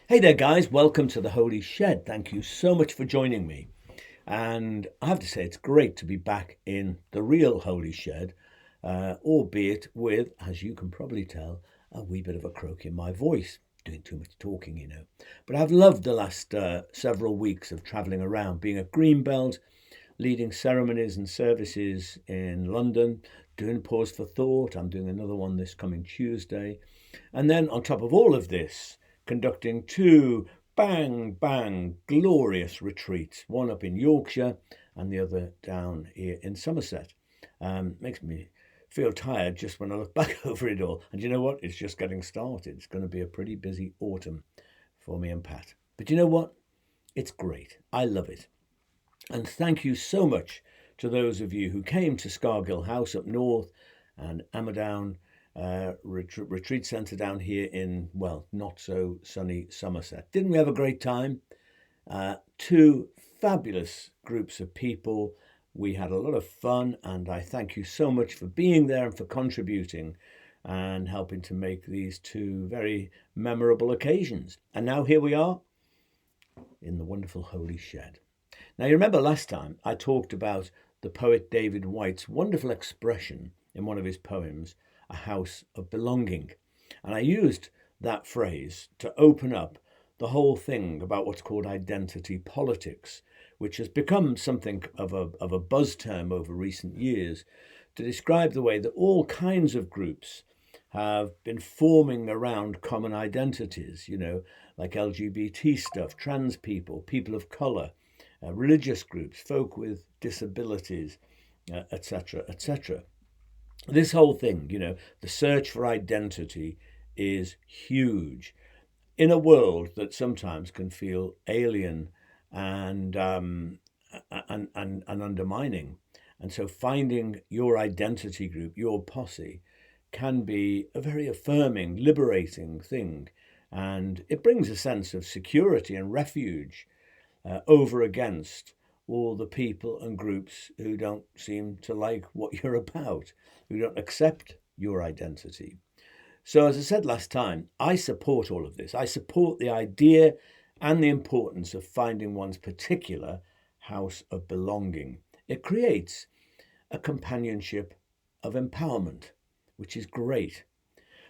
Hey there, guys. Welcome to the Holy Shed. Thank you so much for joining me. And I have to say, it's great to be back in the real Holy Shed, albeit with, as you can probably tell, a wee bit of a croak in my voice. Doing too much talking. But I've loved the last several weeks of travelling around, being at Greenbelt, leading ceremonies and services in London, doing Pause for Thought. I'm doing another one this coming Tuesday. And then on top of all of this, conducting two bang, bang, glorious retreats, one up in Yorkshire and the other down here in Somerset. Makes me feel tired just when I look back over it all. And you know what? It's just getting started. It's going to be a pretty busy autumn for me and Pat. But you know what? It's great. I love it. And thank you so much to those of you who came to Scargill House up north and Amadown retreat centre down here in, well, not so sunny Somerset. Didn't we have a great time? Two fabulous groups of people. We had a lot of fun, and I thank you so much for being there and for contributing and helping to make these two very memorable occasions. And now here we are in the wonderful Holy Shed. Now, you remember last time I talked about the poet David Whyte's wonderful expression in one of his poems, A House of Belonging. And I used that phrase to open up the whole thing about what's called identity politics, which has become something of a buzz term over recent years to describe the way that all kinds of groups have been forming around common identities, like LGBT stuff, trans people, people of colour, religious groups, folk with disabilities, etc., etc. This whole thing, the search for identity is huge in a world that sometimes can feel alien and undermining. And so finding your identity group, your posse, can be a very affirming, liberating thing. And it brings a sense of security and refuge over against all the people and groups who don't seem to like what you're about, who don't accept your identity. So, as I said last time, I support all of this. I support the idea and the importance of finding one's particular house of belonging. It creates a companionship of empowerment, which is great.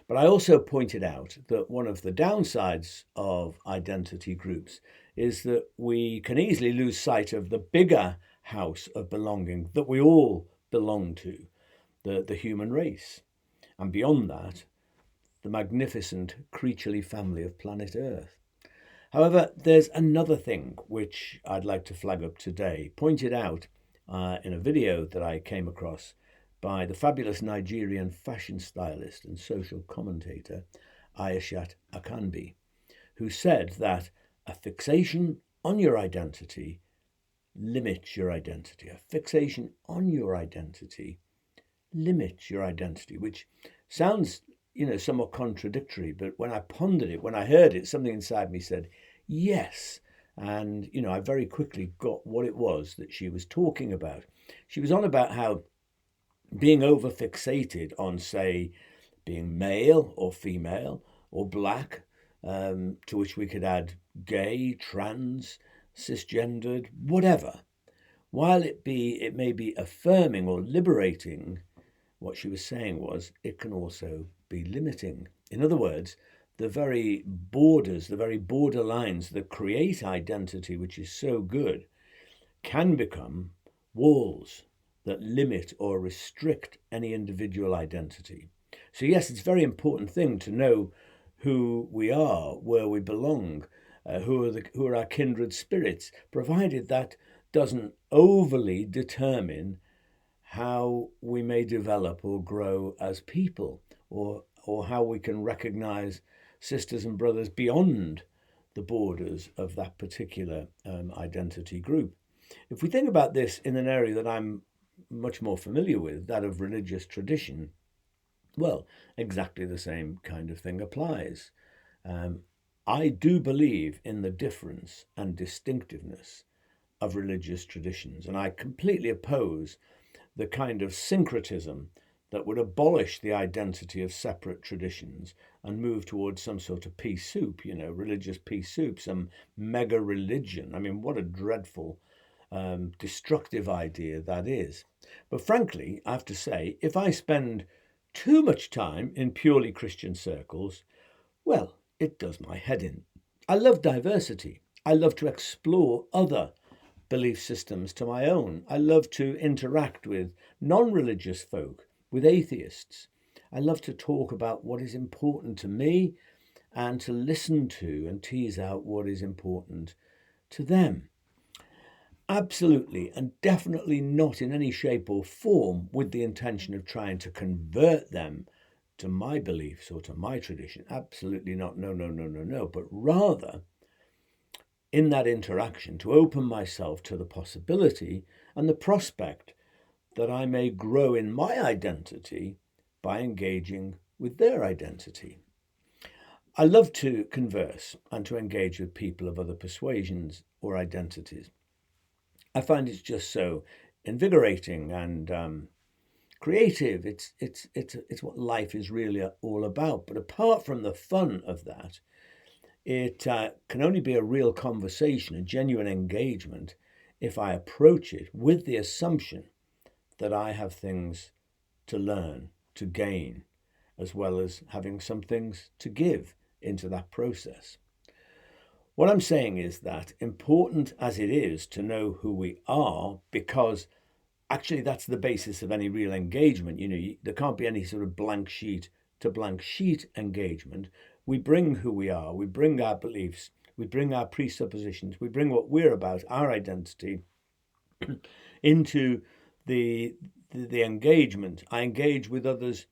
But I also pointed out that one of the downsides of identity groups is that we can easily lose sight of the bigger house of belonging that we all belong to, the human race. And beyond that, the magnificent creaturely family of planet Earth. However, there's another thing which I'd like to flag up today, pointed out in a video that I came across by the fabulous Nigerian fashion stylist and social commentator Aishat Akanbi, who said that a fixation on your identity limits your identity. A fixation on your identity limits your identity, which sounds, somewhat contradictory, but when I pondered it, when I heard it, something inside me said, yes. And, I very quickly got what it was that she was talking about. She was on about how being over fixated on, say, being male or female or black, to which we could add gay, trans, cisgendered, whatever, while it may be affirming or liberating, what she was saying was it can also be limiting. In other words, the very borders, the very border lines that create identity, which is so good, can become walls that limit or restrict any individual identity. So yes, it's a very important thing to know who we are, where we belong, who are our kindred spirits, provided that doesn't overly determine how we may develop or grow as people, or how we can recognize sisters and brothers beyond the borders of that particular identity group. If we think about this in an area that I'm much more familiar with, that of religious tradition, well, exactly the same kind of thing applies. I do believe in the difference and distinctiveness of religious traditions, and I completely oppose the kind of syncretism that would abolish the identity of separate traditions and move towards some sort of peace soup, religious peace soup, some mega religion. I mean, what a dreadful, destructive idea that is. But frankly, I have to say, if I spend too much time in purely Christian circles, well, it does my head in. I love diversity. I love to explore other belief systems to my own. I love to interact with non-religious folk, with atheists. I love to talk about what is important to me and to listen to and tease out what is important to them. Absolutely and definitely not in any shape or form with the intention of trying to convert them to my beliefs or to my tradition. Absolutely not. No, no, no, no, no. But rather, in that interaction, to open myself to the possibility and the prospect that I may grow in my identity by engaging with their identity. I love to converse and to engage with people of other persuasions or identities. I find it's just so invigorating and creative. It's what life is really all about. But apart from the fun of that, it can only be a real conversation, a genuine engagement, if I approach it with the assumption that I have things to learn, to gain, as well as having some things to give into that process. What I'm saying is that, important as it is to know who we are, because actually that's the basis of any real engagement. There can't be any sort of blank sheet to blank sheet engagement. We bring who we are, we bring our beliefs, we bring our presuppositions, we bring what we're about, our identity, into the engagement. I engage with others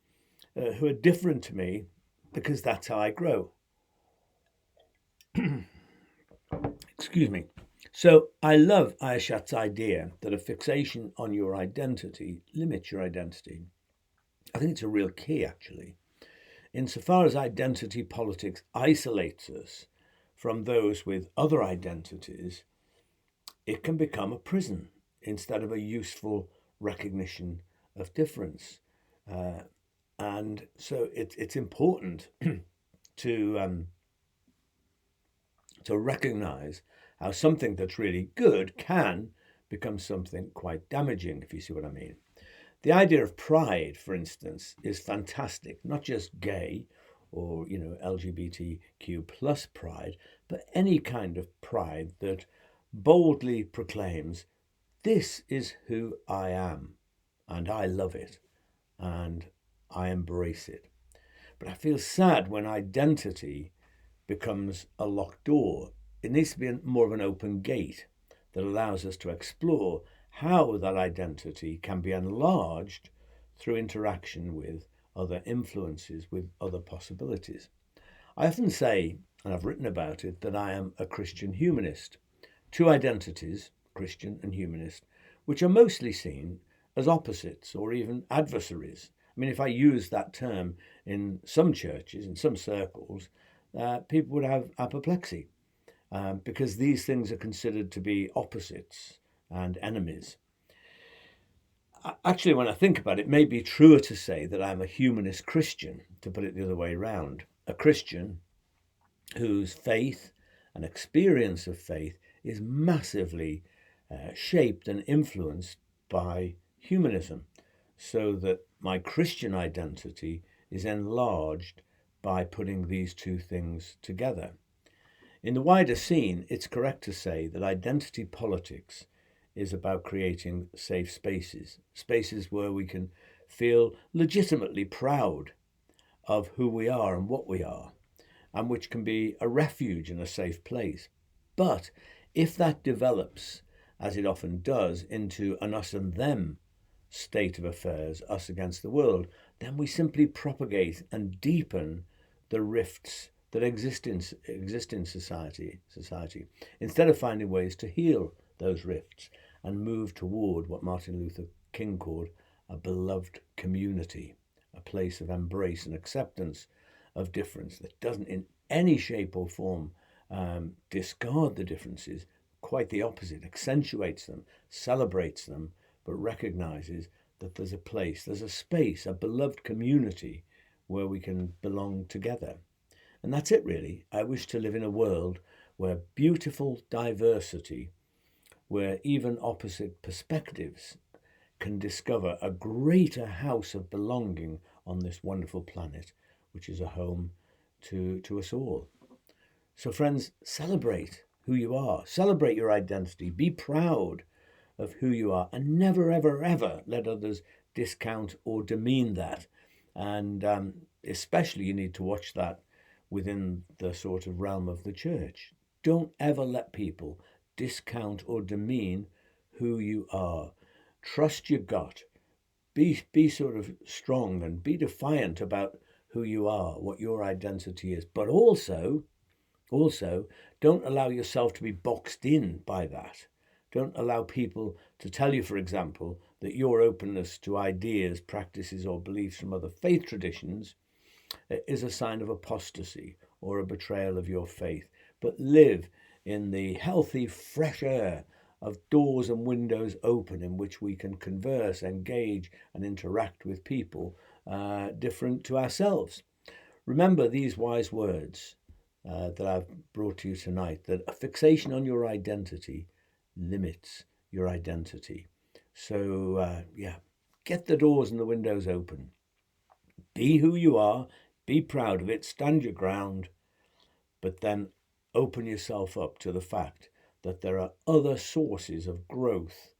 who are different to me because that's how I grow. Excuse me. So I love Ayashat's idea that a fixation on your identity limits your identity. I think it's a real key, actually. Insofar as identity politics isolates us from those with other identities, it can become a prison instead of a useful recognition of difference. And so it's important to recognize how something that's really good can become something quite damaging, if you see what I mean. The idea of pride, for instance, is fantastic, not just gay or, LGBTQ plus pride, but any kind of pride that boldly proclaims, this is who I am, and I love it, and I embrace it. But I feel sad when identity becomes a locked door. It needs to be more of an open gate that allows us to explore how that identity can be enlarged through interaction with other influences, with other possibilities. I often say, and I've written about it, that I am a Christian humanist. Two identities, Christian and humanist, which are mostly seen as opposites or even adversaries. I mean, if I use that term in some churches, in some circles, people would have apoplexy because these things are considered to be opposites and enemies. Actually, when I think about it, it may be truer to say that I'm a humanist Christian, to put it the other way around. A Christian whose faith and experience of faith is massively shaped and influenced by humanism, so that my Christian identity is enlarged by putting these two things together. In the wider scene, it's correct to say that identity politics is about creating safe spaces, spaces where we can feel legitimately proud of who we are and what we are, and which can be a refuge and a safe place. But if that develops, as it often does, into an us and them state of affairs, us against the world, then we simply propagate and deepen the rifts that exist in society, instead of finding ways to heal those rifts and move toward what Martin Luther King called a beloved community, a place of embrace and acceptance of difference that doesn't in any shape or form discard the differences, quite the opposite, accentuates them, celebrates them, but recognizes that there's a place, there's a space, a beloved community where we can belong together. And that's it, really. I wish to live in a world where beautiful diversity, where even opposite perspectives can discover a greater house of belonging on this wonderful planet, which is a home to us all. So, friends, celebrate who you are, celebrate your identity, be proud of who you are, and never, ever, ever let others discount or demean that. And especially, you need to watch that within the sort of realm of the church. Don't ever let people discount or demean who you are. Trust your gut. Be sort of strong and be defiant about who you are, what your identity is. But also, don't allow yourself to be boxed in by that. Don't allow people to tell you, for example, that your openness to ideas, practices, or beliefs from other faith traditions is a sign of apostasy or a betrayal of your faith. But live in the healthy, fresh air of doors and windows open in which we can converse, engage, and interact with people different to ourselves. Remember these wise words that I've brought to you tonight, that a fixation on your identity limits your identity. So, get the doors and the windows open. Be who you are, be proud of it, stand your ground, but then open yourself up to the fact that there are other sources of growth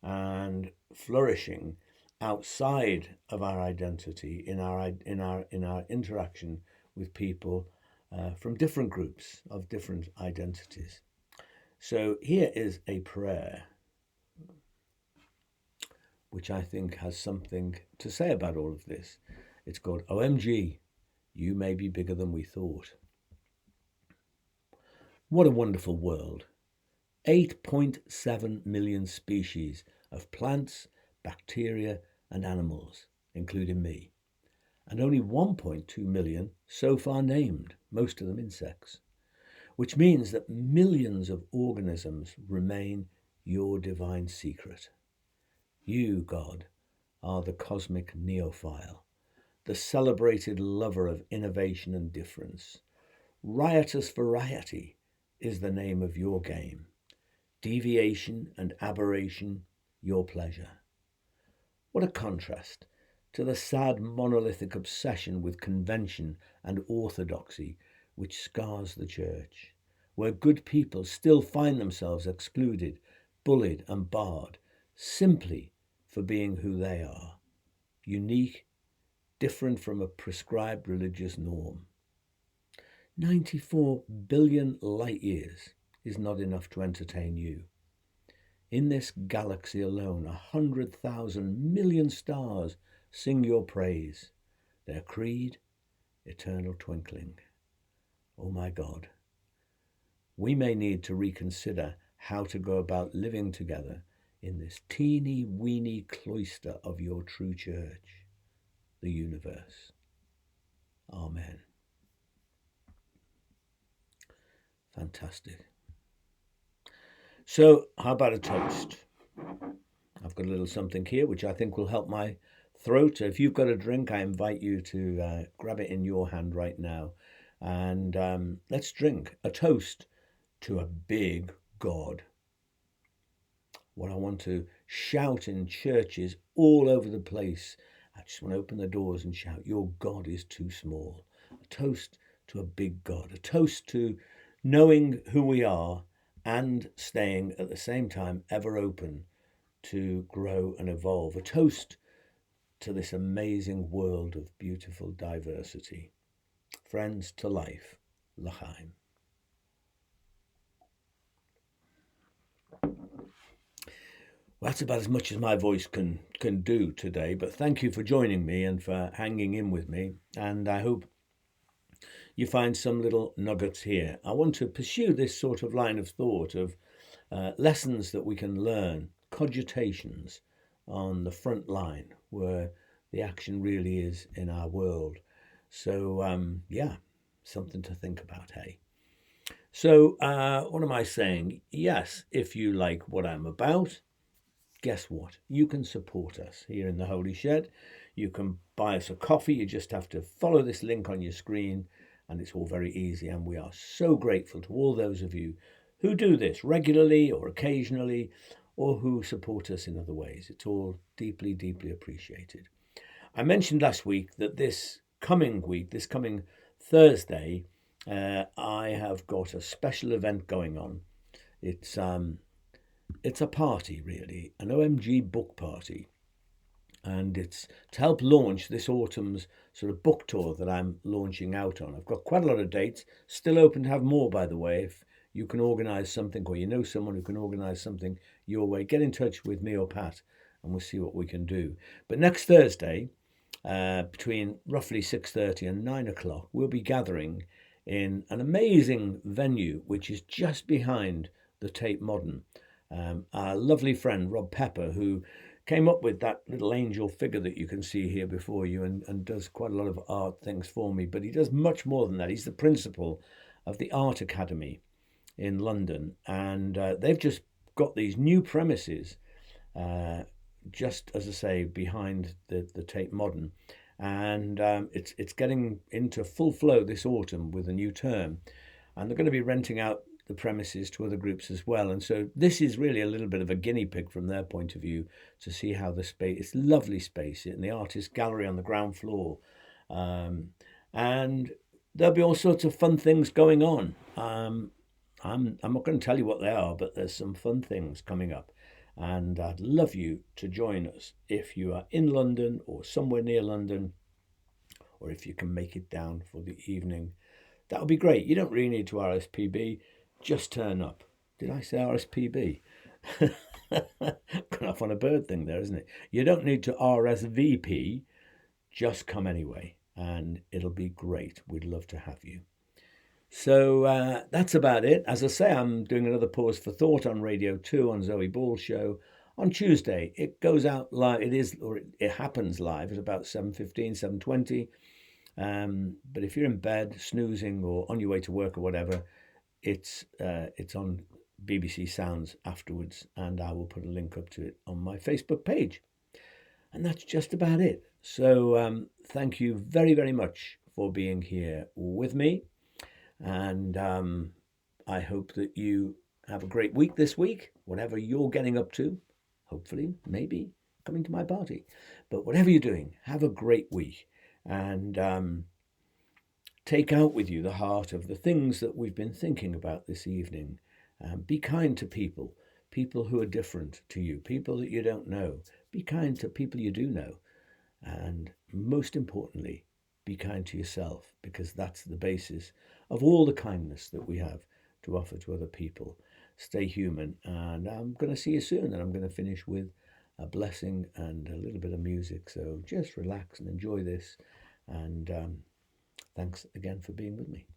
and flourishing outside of our identity in our interaction with people from different groups of different identities. So here is a prayer which I think has something to say about all of this. It's called OMG, You May Be Bigger Than We Thought. What a wonderful world. 8.7 million species of plants, bacteria, and animals, including me. And only 1.2 million so far named, most of them insects, which means that millions of organisms remain your divine secret. You, God, are the cosmic neophile, the celebrated lover of innovation and difference. Riotous variety is the name of your game. Deviation and aberration, your pleasure. What a contrast to the sad monolithic obsession with convention and orthodoxy which scars the church, where good people still find themselves excluded, bullied and barred simply for being who they are, unique, different from a prescribed religious norm. 94 billion light years is not enough to entertain you. In this galaxy alone, 100,000 million stars sing your praise, their creed, eternal twinkling. Oh my God, we may need to reconsider how to go about living together in this teeny weeny cloister of your true church, the universe. Amen. Fantastic. So, how about a toast? I've got a little something here which I think will help my throat. So if you've got a drink, I invite you to grab it in your hand right now. And let's drink a toast to a big God. What I want to shout in churches all over the place, I just want to open the doors and shout, your God is too small. A toast to a big God. A toast to knowing who we are and staying at the same time ever open to grow and evolve. A toast to this amazing world of beautiful diversity. Friends, to life. L'chaim. Well, that's about as much as my voice can do today, but thank you for joining me and for hanging in with me, and I hope you find some little nuggets here. I want to pursue this sort of line of thought of lessons that we can learn, cogitations on the front line where the action really is in our world. So, something to think about, hey? So, what am I saying? Yes, if you like what I'm about, guess what? You can support us here in the Holy Shed. You can buy us a coffee. You just have to follow this link on your screen, and it's all very easy. And we are so grateful to all those of you who do this regularly or occasionally, or who support us in other ways. It's all deeply, deeply appreciated. I mentioned last week that this coming Thursday, I have got a special event going on. It's a party, really, an OMG book party. And it's to help launch this autumn's sort of book tour that I'm launching out on. I've got quite a lot of dates, still open to have more, by the way. If you can organise something, or you know someone who can organise something your way, get in touch with me or Pat and we'll see what we can do. But next Thursday, between roughly 6:30 and 9 o'clock, we'll be gathering in an amazing venue which is just behind the Tate Modern. Our lovely friend Rob Pepper, who came up with that little angel figure that you can see here before you, and does quite a lot of art things for me, but he does much more than that. He's the principal of the Art Academy in London, and they've just got these new premises, just as I say, behind the Tate Modern, and it's getting into full flow this autumn with a new term, and they're going to be renting out the premises to other groups as well. And so this is really a little bit of a guinea pig from their point of view to see how the space, it's lovely space in the artist gallery on the ground floor. And there'll be all sorts of fun things going on. I'm not going to tell you what they are, but there's some fun things coming up. And I'd love you to join us if you are in London or somewhere near London, or if you can make it down for the evening. That would be great. You don't really need to RSPB. Just turn up. Did I say RSPB? Gone off on a bird thing there, isn't it? You don't need to RSVP. Just come anyway, and it'll be great. We'd love to have you. So that's about it. As I say, I'm doing another Pause for Thought on Radio 2 on Zoe Ball's show on Tuesday. It goes out live. It happens live at about 7:15, 7:20. But if you're in bed, snoozing, or on your way to work or whatever, it's on BBC Sounds afterwards, and I will put a link up to it on my Facebook page. And that's just about it. So thank you very, very much for being here with me. And I hope that you have a great week this week, whatever you're getting up to. Hopefully, maybe coming to my party. But whatever you're doing, have a great week. And take out with you the heart of the things that we've been thinking about this evening. Be kind to people who are different to you, people that you don't know. Be kind to people you do know. And most importantly, be kind to yourself, because that's the basis of all the kindness that we have to offer to other people. Stay human. And I'm going to see you soon, and I'm going to finish with a blessing and a little bit of music. So just relax and enjoy this. And thanks again for being with me.